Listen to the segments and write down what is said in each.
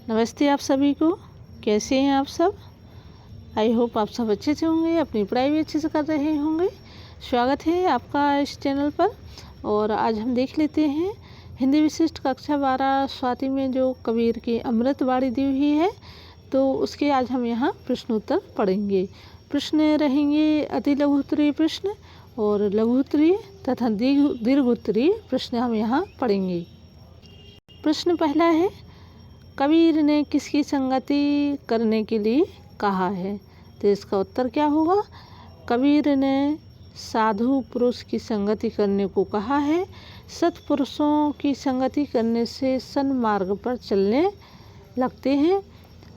नमस्ते आप सभी को। कैसे हैं आप सब? आई होप आप सब अच्छे से होंगे, अपनी पढ़ाई भी अच्छे से कर रहे होंगे। स्वागत है आपका इस चैनल पर। और आज हम देख लेते हैं हिंदी विशिष्ट कक्षा 12 स्वाति में जो कबीर की अमृतवाणी दी हुई है, तो उसके आज हम यहाँ प्रश्नोत्तर पढ़ेंगे। प्रश्न रहेंगे अति लघु उत्तरीय प्रश्न और लघु उत्तरीय तथा दीर्घ उत्तरीय प्रश्न हम यहाँ पढ़ेंगे। प्रश्न पहला है, कबीर ने किसकी संगति करने के लिए कहा है? तो इसका उत्तर क्या होगा? कबीर ने साधु पुरुष की संगति करने को कहा है। सत्पुरुषों की संगति करने से सन्मार्ग पर चलने लगते हैं,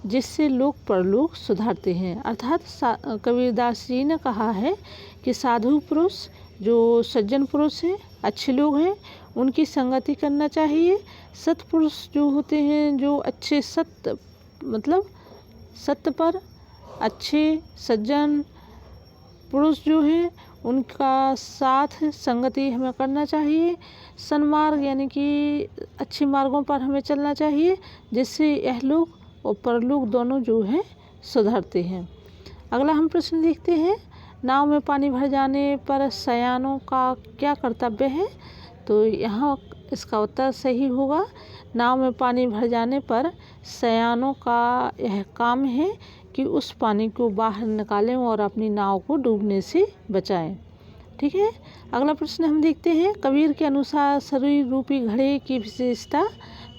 जिससे लोक परलोक सुधारते हैं। अर्थात कबीरदास जी ने कहा है कि साधु पुरुष जो सज्जन पुरुष हैं, अच्छे लोग हैं, उनकी संगति करना चाहिए। सत्पुरुष जो होते हैं, जो अच्छे सत्य पर अच्छे सज्जन पुरुष जो हैं, उनका साथ संगति हमें करना चाहिए। सन्मार्ग यानी कि अच्छे मार्गों पर हमें चलना चाहिए, जिससे यह लोग और परलोक दोनों जो हैं सुधरते हैं। अगला हम प्रश्न देखते हैं, नाव में पानी भर जाने पर शयानों का क्या कर्तव्य है? तो यहाँ इसका उत्तर सही होगा। नाव में पानी भर जाने पर शयानों का यह काम है कि उस पानी को बाहर निकालें और अपनी नाव को डूबने से बचाएं। ठीक है। अगला प्रश्न हम देखते हैं, कबीर के अनुसार शरीर रूपी घड़े की विशेषता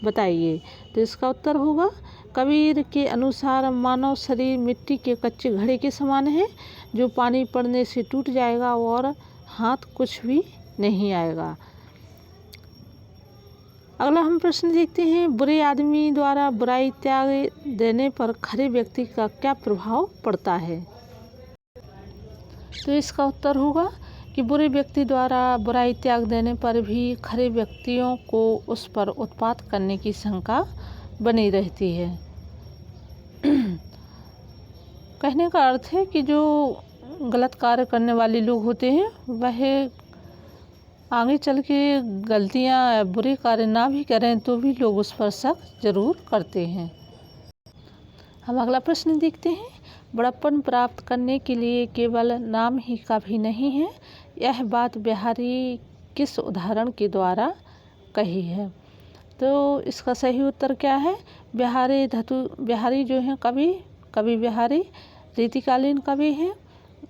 बताइए। तो इसका उत्तर होगा, कबीर के अनुसार मानव शरीर मिट्टी के कच्चे घड़े के समान है, जो पानी पड़ने से टूट जाएगा और हाथ कुछ भी नहीं आएगा। अगला हम प्रश्न देखते हैं, बुरे आदमी द्वारा बुराई त्याग देने पर खरे व्यक्ति का क्या प्रभाव पड़ता है? तो इसका उत्तर होगा कि बुरे व्यक्ति द्वारा बुराई त्याग देने पर भी खरे व्यक्तियों को उस पर उत्पात करने की शंका बनी रहती है। कहने का अर्थ है कि जो गलत कार्य करने वाले लोग होते हैं, वह आगे चल के गलतियां बुरे कार्य ना भी करें तो भी लोग उस पर शक जरूर करते हैं। हम अगला प्रश्न देखते हैं, बड़प्पन प्राप्त करने के लिए केवल नाम ही काफ़ी नहीं है, यह बात बिहारी किस उदाहरण के द्वारा कही है? तो इसका सही उत्तर क्या है? बिहारी जो हैं कवि बिहारी रीतिकालीन कवि हैं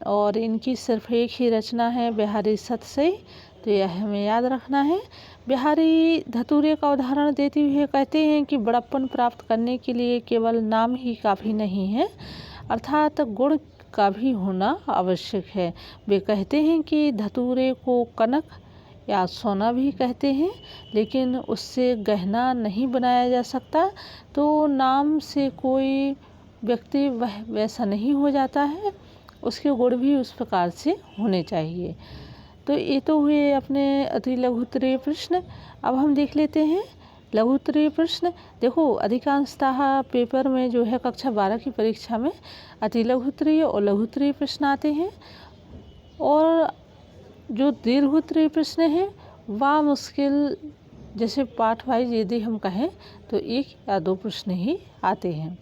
और इनकी सिर्फ एक ही रचना है, बिहारी सतसई। तो यह हमें याद रखना है। बिहारी धतूरे का उदाहरण देते हुए कहते हैं कि बड़प्पन प्राप्त करने के लिए केवल नाम ही काफ़ी नहीं है, अर्थात गुण का भी होना आवश्यक है। वे कहते हैं कि धतूरे को कनक या सोना भी कहते हैं, लेकिन उससे गहना नहीं बनाया जा सकता। तो नाम से कोई व्यक्ति वह वैसा नहीं हो जाता है, उसके गुण भी उस प्रकार से होने चाहिए। तो ये तो हुए अपने अति लघु उत्तरीय प्रश्न। अब हम देख लेते हैं लघु उत्तरीय प्रश्न। देखो, अधिकांशतः पेपर में जो है कक्षा 12 की परीक्षा में अति लघु उत्तरीय और लघु उत्तरीय प्रश्न आते हैं, और जो दीर्घ उत्तरीय प्रश्न है वह मुश्किल, जैसे पाठ वाइज यदि हम कहें तो 1 या 2 प्रश्न ही आते हैं।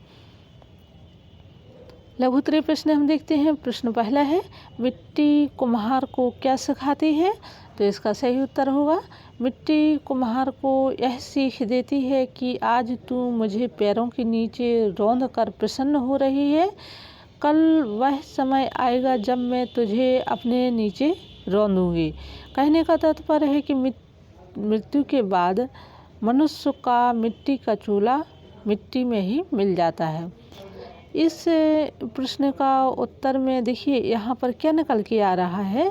लघु उत्तरीय प्रश्न हम देखते हैं। प्रश्न पहला है, मिट्टी कुम्हार को क्या सिखाती है? तो इसका सही उत्तर होगा, मिट्टी कुम्हार को यह सीख देती है कि आज तू मुझे पैरों के नीचे रौंद कर प्रसन्न हो रही है, कल वह समय आएगा जब मैं तुझे अपने नीचे रौंदूंगी। कहने का तात्पर्य है कि मृत्यु के बाद मनुष्य का मिट्टी का चूल्हा मिट्टी में ही मिल जाता है। इस प्रश्न का उत्तर में देखिए यहाँ पर क्या निकल के आ रहा है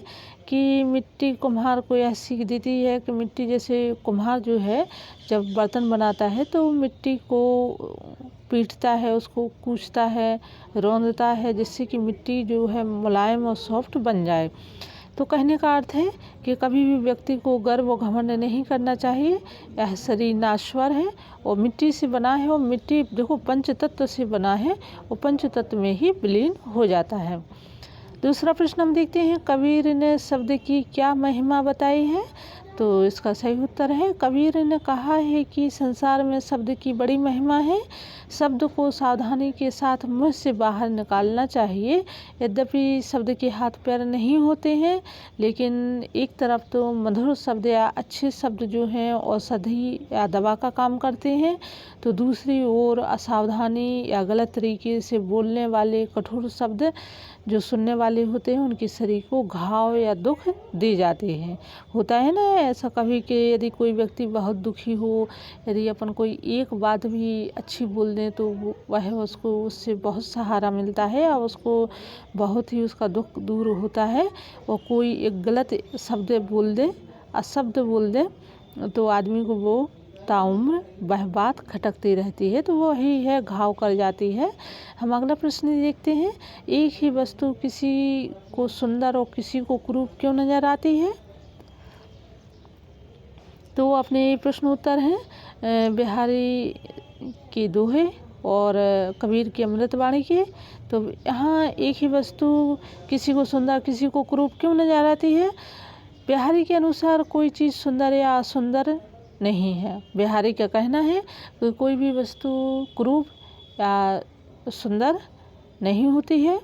कि मिट्टी कुम्हार को यह सीख देती है कि मिट्टी, जैसे कुम्हार जो है जब बर्तन बनाता है तो मिट्टी को पीटता है, उसको कूचता है, रौंदता है, जिससे कि मिट्टी जो है मुलायम और सॉफ्ट बन जाए। तो कहने का अर्थ है कि कभी भी व्यक्ति को गर्व और घमंड नहीं करना चाहिए। यह शरीर नाश्वर है और मिट्टी से बना है, और मिट्टी देखो पंच तत्व से बना है और पंच तत्व में ही विलीन हो जाता है। दूसरा प्रश्न हम देखते हैं, कबीर ने शब्द की क्या महिमा बताई है? तो इसका सही उत्तर है कबीर ने कहा है कि संसार में शब्द की बड़ी महिमा है, शब्द को सावधानी के साथ मुंह से बाहर निकालना चाहिए। यद्यपि शब्द के हाथ पैर नहीं होते हैं, लेकिन एक तरफ तो मधुर शब्द या अच्छे शब्द जो हैं औषधि या दवा का काम करते हैं, तो दूसरी ओर असावधानी या गलत तरीके से बोलने वाले कठोर शब्द जो सुनने वाले होते हैं उनके शरीर को घाव या दुख दे जाते हैं। होता है ना ऐसा कभी कि यदि कोई व्यक्ति बहुत दुखी हो, यदि अपन कोई एक बात भी अच्छी बोल दें तो वह उसको उससे बहुत सहारा मिलता है और उसको बहुत ही उसका दुख दूर होता है। और कोई एक गलत शब्द बोल दे, अशब्द बोल दे, तो आदमी को वो ताउम्र वह बात खटकती रहती है, तो वही है घाव कर जाती है। हम अगला प्रश्न देखते हैं, एक ही वस्तु किसी को सुंदर और किसी को कुरूप क्यों नजर आती है? तो अपने प्रश्न उत्तर हैं बिहारी के दोहे और कबीर की अमृतवाणी के। तो यहाँ एक ही वस्तु किसी को सुंदर किसी को कुरूप क्यों नजर आती है? बिहारी के अनुसार कोई चीज़ सुंदर या असुंदर नहीं है। बिहारी का कहना है कि कोई भी वस्तु कुरूप या सुंदर नहीं होती है।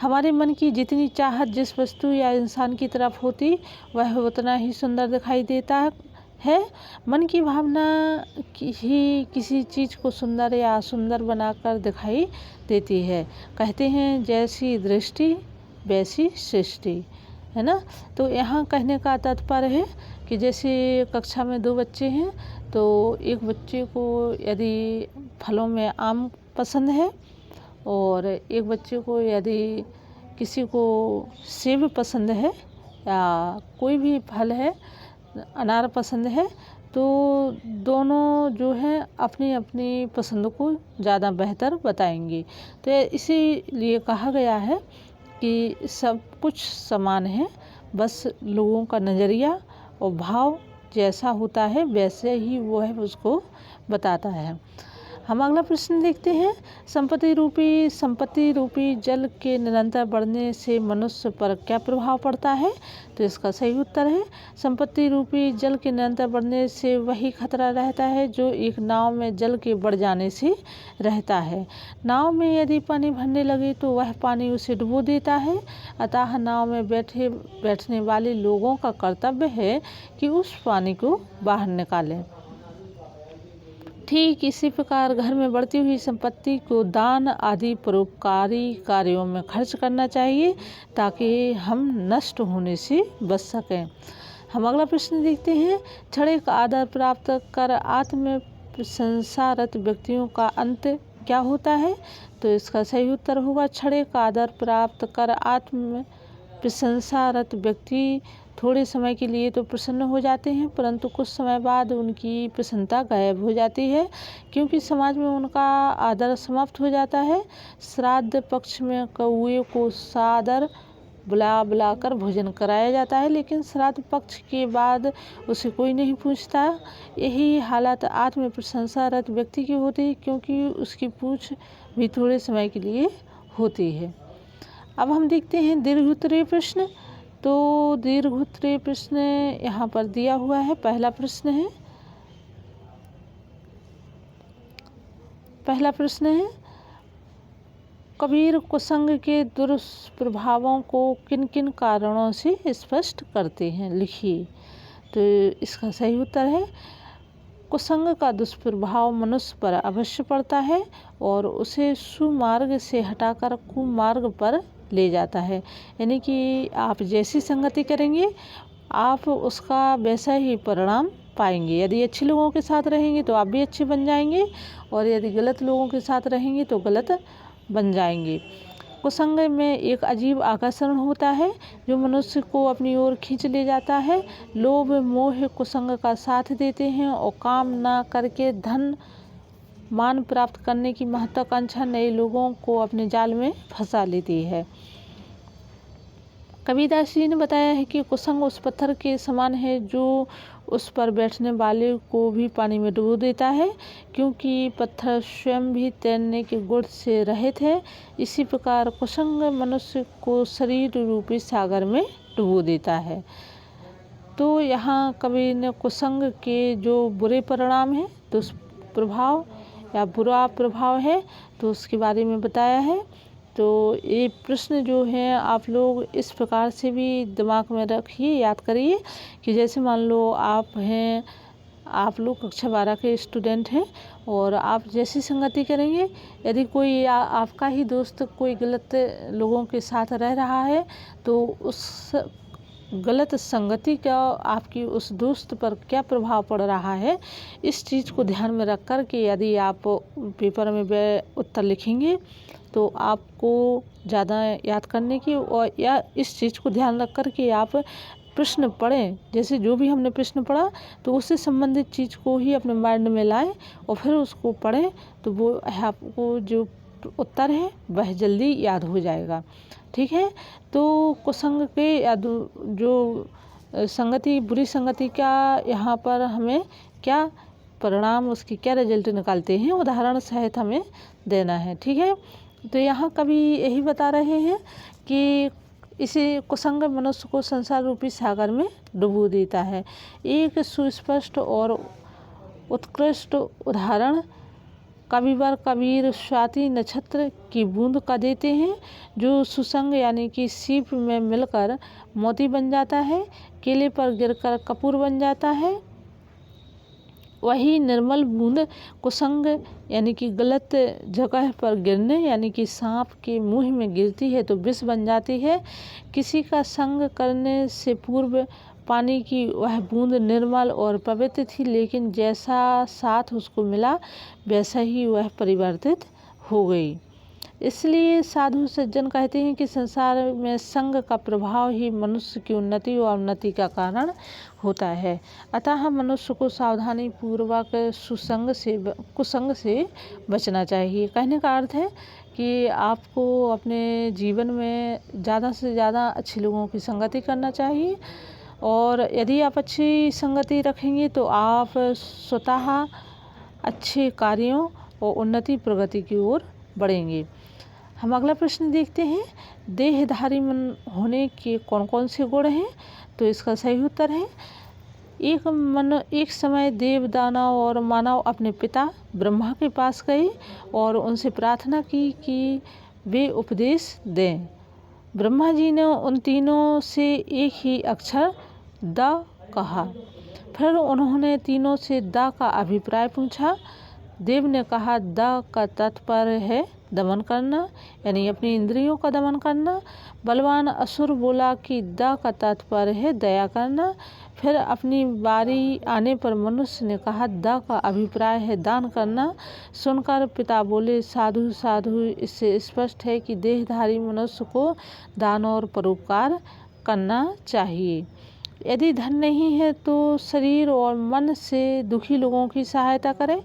हमारे मन की जितनी चाहत जिस वस्तु या इंसान की तरफ होती वह उतना ही सुंदर दिखाई देता है। मन की भावना ही किसी चीज़ को सुंदर या असुंदर बनाकर दिखाई देती है। कहते हैं जैसी दृष्टि वैसी सृष्टि, है ना। तो यहाँ कहने का तात्पर्य है कि जैसे कक्षा में दो बच्चे हैं, तो एक बच्चे को यदि फलों में आम पसंद है और एक बच्चे को यदि किसी को सेब पसंद है या कोई भी फल है, अनार पसंद है, तो दोनों जो है अपनी अपनी पसंद को ज़्यादा बेहतर बताएंगे। तो इसीलिए कहा गया है कि सब कुछ समान है, बस लोगों का नज़रिया और भाव जैसा होता है वैसे ही वो है उसको बताता है। हम अगला प्रश्न देखते हैं, संपत्ति रूपी जल के निरंतर बढ़ने से मनुष्य पर क्या प्रभाव पड़ता है? तो इसका सही उत्तर है संपत्ति रूपी जल के निरंतर बढ़ने से वही खतरा रहता है जो एक नाव में जल के बढ़ जाने से रहता है। नाव में यदि पानी भरने लगे तो वह पानी उसे डुबो देता है। अतः नाव में बैठने वाले लोगों का कर्तव्य है कि उस पानी को बाहर निकालें। ठीक इसी प्रकार घर में बढ़ती हुई संपत्ति को दान आदि परोपकारी कार्यों में खर्च करना चाहिए ताकि हम नष्ट होने से बच सकें। हम अगला प्रश्न देखते हैं, क्षणिक का आदर प्राप्त कर आत्म प्रशंसारत व्यक्तियों का अंत क्या होता है? तो इसका सही उत्तर होगा क्षणिक का आदर प्राप्त कर आत्म प्रशंसारत व्यक्ति थोड़े समय के लिए तो प्रसन्न हो जाते हैं, परंतु कुछ समय बाद उनकी प्रसन्नता गायब हो जाती है, क्योंकि समाज में उनका आदर समाप्त हो जाता है। श्राद्ध पक्ष में कौए को सादर बुलाकर भोजन कराया जाता है, लेकिन श्राद्ध पक्ष के बाद उसे कोई नहीं पूछता। यही हालत आत्म प्रशंसारत व्यक्ति की होती है, क्योंकि उसकी पूछ भी थोड़े समय के लिए होती है। अब हम देखते हैं दीर्घोत्तरीय प्रश्न। तो दीर्घोत्तरीय प्रश्न यहाँ पर दिया हुआ है। पहला प्रश्न है कबीर कुसंग के दुष्प्रभावों को किन किन कारणों से स्पष्ट करते हैं, लिखिए। तो इसका सही उत्तर है कुसंग का दुष्प्रभाव मनुष्य पर अवश्य पड़ता है और उसे सुमार्ग से हटाकर कुमार्ग पर ले जाता है। यानी कि आप जैसी संगति करेंगे आप उसका वैसा ही परिणाम पाएंगे। यदि अच्छे लोगों के साथ रहेंगे तो आप भी अच्छे बन जाएंगे, और यदि गलत लोगों के साथ रहेंगे तो गलत बन जाएंगे। कुसंग में एक अजीब आकर्षण होता है जो मनुष्य को अपनी ओर खींच ले जाता है। लोभ मोह कुसंग का साथ देते हैं और काम ना करके धन मान प्राप्त करने की महत्वाकांक्षा नए लोगों को अपने जाल में फंसा लेती है। कबीरदास जी ने बताया है कि कुसंग उस पत्थर के समान है जो उस पर बैठने वाले को भी पानी में डुबो देता है, क्योंकि पत्थर स्वयं भी तैरने के गुण से रहित है। इसी प्रकार कुसंग मनुष्य को शरीर रूपी सागर में डुबो देता है। तो यहाँ कवि ने कुसंग के जो बुरे परिणाम हैं, दुष्प्रभाव या बुरा प्रभाव है, तो उसके बारे में बताया है। तो ये प्रश्न जो है आप लोग इस प्रकार से भी दिमाग में रखिए, याद करिए कि जैसे मान लो आप लोग कक्षा 12 के स्टूडेंट हैं और आप जैसी संगति करेंगे, यदि कोई आपका ही दोस्त कोई गलत लोगों के साथ रह रहा है, तो उस गलत संगति का आपकी उस दोस्त पर क्या प्रभाव पड़ रहा है, इस चीज़ को ध्यान में रख कर के यदि आप पेपर में उत्तर लिखेंगे तो आपको ज़्यादा याद करने की और या इस चीज़ को ध्यान रख कर के आप प्रश्न पढ़ें। जैसे जो भी हमने प्रश्न पढ़ा तो उससे संबंधित चीज़ को ही अपने माइंड में लाएं और फिर उसको पढ़ें, तो वो आपको जो उत्तर है वह जल्दी याद हो जाएगा। ठीक है, तो कुसंग के या जो संगति, बुरी संगति का यहाँ पर हमें क्या परिणाम, उसकी क्या रिजल्ट निकालते हैं, उदाहरण सहित हमें देना है। ठीक है, तो यहाँ कवि यही बता रहे हैं कि इसी कुसंग मनुष्य को संसार रूपी सागर में डुबो देता है। एक सुस्पष्ट और उत्कृष्ट उदाहरण कविवर कबीर स्वाति नक्षत्र की बूंद का देते हैं, जो सुसंग यानी कि सीप में मिलकर मोती बन जाता है, केले पर गिरकर कपूर बन जाता है। वही निर्मल बूंद कुसंग यानी कि गलत जगह पर गिरने यानी कि सांप के मुंह में गिरती है तो विष बन जाती है। किसी का संग करने से पूर्व पानी की वह बूंद निर्मल और पवित्र थी, लेकिन जैसा साथ उसको मिला वैसा ही वह परिवर्तित हो गई। इसलिए साधु सज्जन कहते हैं कि संसार में संग का प्रभाव ही मनुष्य की उन्नति और अवनति का कारण होता है। अतः मनुष्य को सावधानी पूर्वक कुसंग से बचना चाहिए। कहने का अर्थ है कि आपको अपने जीवन में ज़्यादा से ज़्यादा अच्छे लोगों की संगति करना चाहिए, और यदि आप अच्छी संगति रखेंगे तो आप स्वतः अच्छे कार्यों और उन्नति प्रगति की ओर बढ़ेंगे। हम अगला प्रश्न देखते हैं, देहधारी मन होने के कौन कौन से गुण हैं? तो इसका सही उत्तर है, एक समय देव, दानव और मानव अपने पिता ब्रह्मा के पास गए और उनसे प्रार्थना की कि वे उपदेश दें। ब्रह्मा जी ने उन तीनों से एक ही अक्षर द कहा। फिर उन्होंने तीनों से द का अभिप्राय पूछा। देव ने कहा द का तात्पर्य है दमन करना, यानी अपनी इंद्रियों का दमन करना। बलवान असुर बोला कि द का तात्पर्य है दया करना। फिर अपनी बारी आने पर मनुष्य ने कहा द का अभिप्राय है दान करना। सुनकर पिता बोले साधु साधु, इससे स्पष्ट है कि देहधारी मनुष्य को दान और परोपकार करना चाहिए। यदि धन नहीं है तो शरीर और मन से दुखी लोगों की सहायता करें।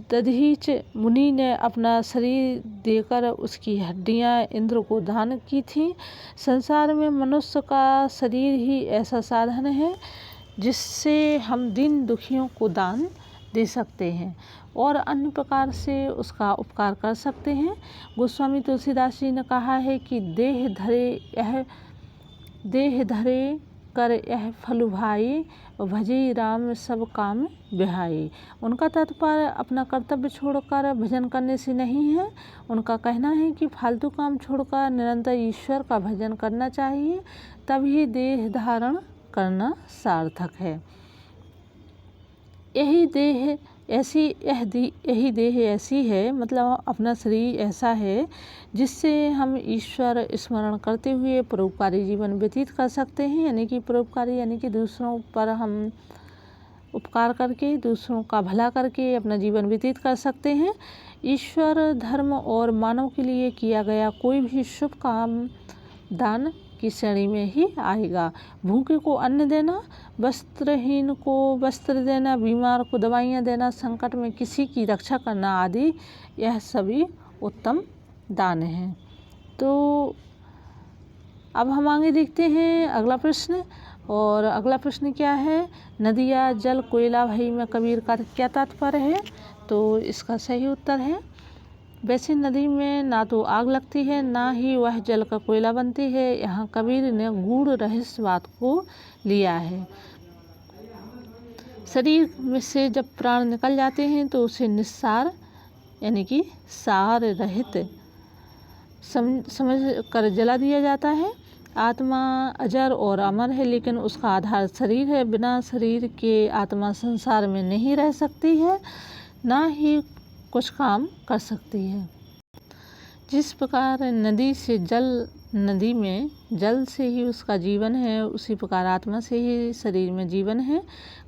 दधीच मुनि ने अपना शरीर देकर उसकी हड्डियां इंद्र को दान की थीं। संसार में मनुष्य का शरीर ही ऐसा साधन है जिससे हम दीन दुखियों को दान दे सकते हैं और अन्य प्रकार से उसका उपकार कर सकते हैं। गोस्वामी तुलसीदास जी ने कहा है कि देह धरे कर यह फल भाई, भजे राम सब काम बिहाई। उनका तात्पर्य अपना कर्तव्य छोड़कर भजन करने से नहीं है। उनका कहना है कि फालतू काम छोड़कर निरंतर ईश्वर का भजन करना चाहिए, तभी देह धारण करना सार्थक है। यही देह ऐसी है, मतलब अपना शरीर ऐसा है जिससे हम ईश्वर स्मरण करते हुए परोपकारी जीवन व्यतीत कर सकते हैं। यानी कि परोपकारी यानी कि दूसरों पर हम उपकार करके, दूसरों का भला करके अपना जीवन व्यतीत कर सकते हैं। ईश्वर, धर्म और मानव के लिए किया गया कोई भी शुभ काम दान की श्रेणी में ही आएगा। भूखे को अन्न देना, वस्त्रहीन को वस्त्र देना, बीमार को दवाइयाँ देना, संकट में किसी की रक्षा करना आदि, यह सभी उत्तम दान हैं। तो अब हम आगे देखते हैं अगला प्रश्न। और अगला प्रश्न क्या है, नदिया जल कोयला भई में कबीर का क्या तात्पर्य है? तो इसका सही उत्तर है, वैसे नदी में ना तो आग लगती है, ना ही वह जल का कोयला बनती है। यहाँ कबीर ने गूढ़ रहस्यवाद को लिया है। शरीर में से जब प्राण निकल जाते हैं तो उसे निस्सार यानी कि सार रहित समझ कर जला दिया जाता है। आत्मा अजर और अमर है, लेकिन उसका आधार शरीर है। बिना शरीर के आत्मा संसार में नहीं रह सकती है, ना ही कुछ काम कर सकती है। जिस प्रकार नदी में जल से ही उसका जीवन है, उसी प्रकार आत्मा से ही शरीर में जीवन है,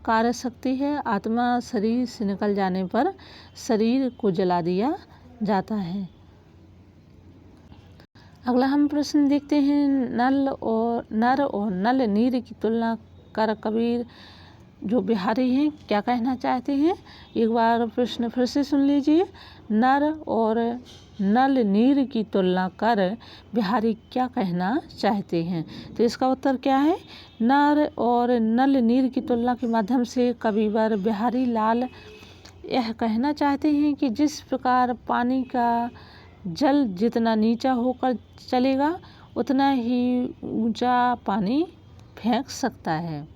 कार्य शक्ति है। आत्मा शरीर से निकल जाने पर शरीर को जला दिया जाता है। अगला हम प्रश्न देखते हैं। नर और नल नीर की तुलना कर कबीर जो बिहारी हैं क्या कहना चाहते हैं। एक बार प्रश्न फिर से सुन लीजिए। नर और नल नीर की तुलना कर बिहारी क्या कहना चाहते हैं। तो इसका उत्तर क्या है। नर और नल नीर की तुलना के माध्यम से कबीर बिहारी लाल यह कहना चाहते हैं कि जिस प्रकार पानी का जल जितना नीचा होकर चलेगा उतना ही ऊंचा पानी फेंक सकता है,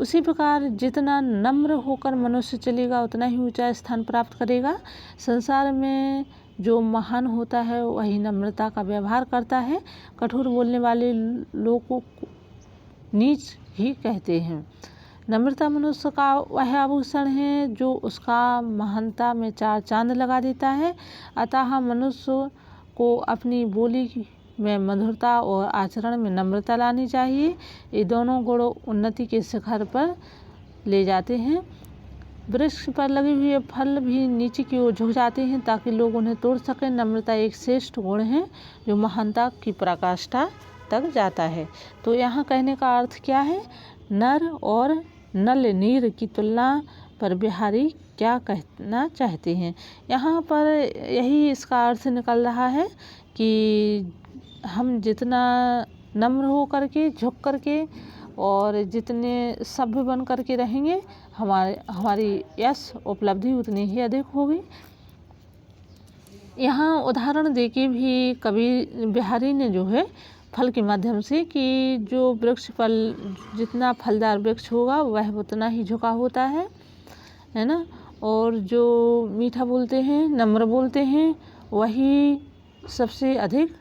उसी प्रकार जितना नम्र होकर मनुष्य चलेगा उतना ही ऊंचा स्थान प्राप्त करेगा। संसार में जो महान होता है वही नम्रता का व्यवहार करता है। कठोर बोलने वाले लोगों को नीच ही कहते हैं। नम्रता मनुष्य का वह आभूषण है जो उसका महानता में चार चांद लगा देता है। अतः मनुष्य को अपनी बोली में मधुरता और आचरण में नम्रता लानी चाहिए। ये दोनों गुण उन्नति के शिखर पर ले जाते हैं। वृक्ष पर लगे हुए फल भी नीचे की ओर झुक जाते हैं ताकि लोग उन्हें तोड़ सकें। नम्रता एक श्रेष्ठ गुण है जो महानता की पराकाष्ठा तक जाता है। तो यहाँ कहने का अर्थ क्या है। नर और नल नीर की तुलना पर बिहारी क्या कहना चाहते हैं। यहाँ पर यही इसका अर्थ निकल रहा है कि हम जितना नम्र हो करके झुक करके और जितने सभ्य बन करके रहेंगे हमारी यश उपलब्धि उतनी ही अधिक होगी। यहाँ उदाहरण देके भी कबीर बिहारी ने जो है फल के माध्यम से कि जो वृक्ष फल जितना फलदार वृक्ष होगा वह उतना ही झुका होता है ना। और जो मीठा बोलते हैं नम्र बोलते हैं वही सबसे अधिक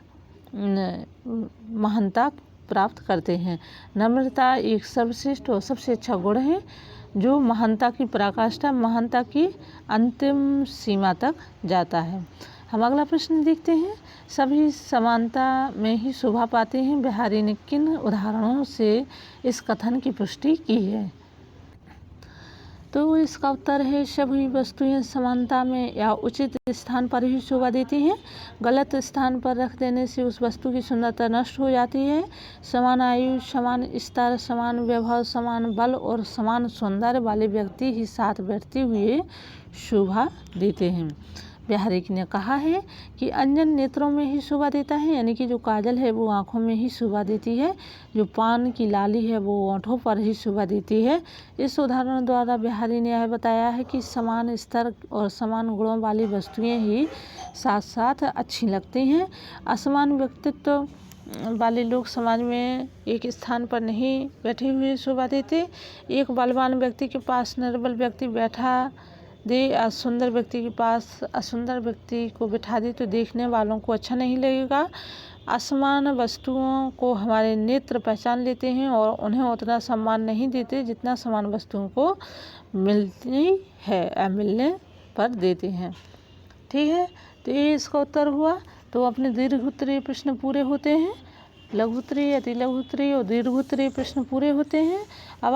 महानता प्राप्त करते हैं। नम्रता एक सर्वश्रेष्ठ और सबसे अच्छा गुण है जो महानता की पराकाष्ठा महानता की अंतिम सीमा तक जाता है। हम अगला प्रश्न देखते हैं। सभी समानता में ही शोभा पाते हैं। बिहारी ने किन उदाहरणों से इस कथन की पुष्टि की है। तो इसका उत्तर है सभी वस्तुएं समानता में या उचित स्थान पर ही शोभा देती हैं। गलत स्थान पर रख देने से उस वस्तु की सुंदरता नष्ट हो जाती है। समान आयु समान स्तर समान वैभव समान बल और समान सौंदर्य वाले व्यक्ति ही साथ बैठते हुए शोभा देते हैं। बिहारी ने कहा है कि अंजन नेत्रों में ही शोभा देता है, यानी कि जो काजल है वो आँखों में ही शोभा देती है, जो पान की लाली है वो होंठों पर ही शोभा देती है। इस उदाहरण द्वारा बिहारी ने यह बताया है कि समान स्तर और समान गुणों वाली वस्तुएं ही साथ साथ अच्छी लगती हैं। असमान व्यक्तित्व वाले लोग समाज में एक स्थान पर नहीं बैठे हुए शोभा देते। एक बलवान व्यक्ति के पास निर्बल व्यक्ति बैठा दे, असुंदर व्यक्ति के पास असुंदर व्यक्ति को बिठा दे तो देखने वालों को अच्छा नहीं लगेगा। असमान वस्तुओं को हमारे नेत्र पहचान लेते हैं और उन्हें उतना सम्मान नहीं देते जितना समान वस्तुओं को मिलती है मिलने पर देते हैं। ठीक है, तो ये इसका उत्तर हुआ। तो अपने दीर्घोत्तरीय प्रश्न पूरे होते हैं। लघुत्तरीय अति लघुत्तरीय और दीर्घोत्तरीय प्रश्न पूरे होते हैं। अब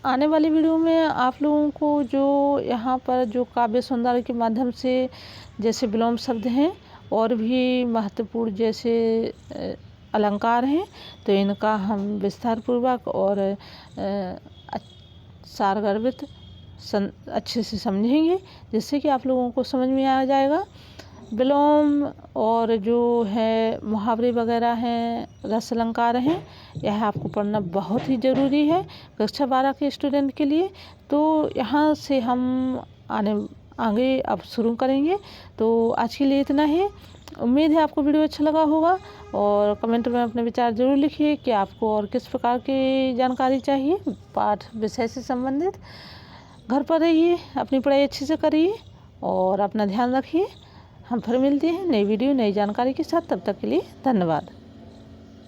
आने वाली वीडियो में आप लोगों को जो यहाँ पर जो काव्य सौंदर्य के माध्यम से जैसे विलोम शब्द हैं और भी महत्वपूर्ण जैसे अलंकार हैं तो इनका हम विस्तार पूर्वक और सारगर्भित अच्छे से समझेंगे जिससे कि आप लोगों को समझ में आ जाएगा। विलोम और जो है मुहावरे वगैरह हैं रस अलंकार हैं यह आपको पढ़ना बहुत ही ज़रूरी है कक्षा 12 के स्टूडेंट के लिए। तो यहाँ से हम आगे अब शुरू करेंगे। तो आज के लिए इतना ही। उम्मीद है आपको वीडियो अच्छा लगा होगा और कमेंट में अपने विचार ज़रूर लिखिए कि आपको और किस प्रकार की जानकारी चाहिए पाठ विषय से संबंधित। घर पर रहिए, अपनी पढ़ाई अच्छे से करिए और अपना ध्यान रखिए। हम फिर मिलते हैं नई वीडियो नई जानकारी के साथ। तब तक के लिए धन्यवाद।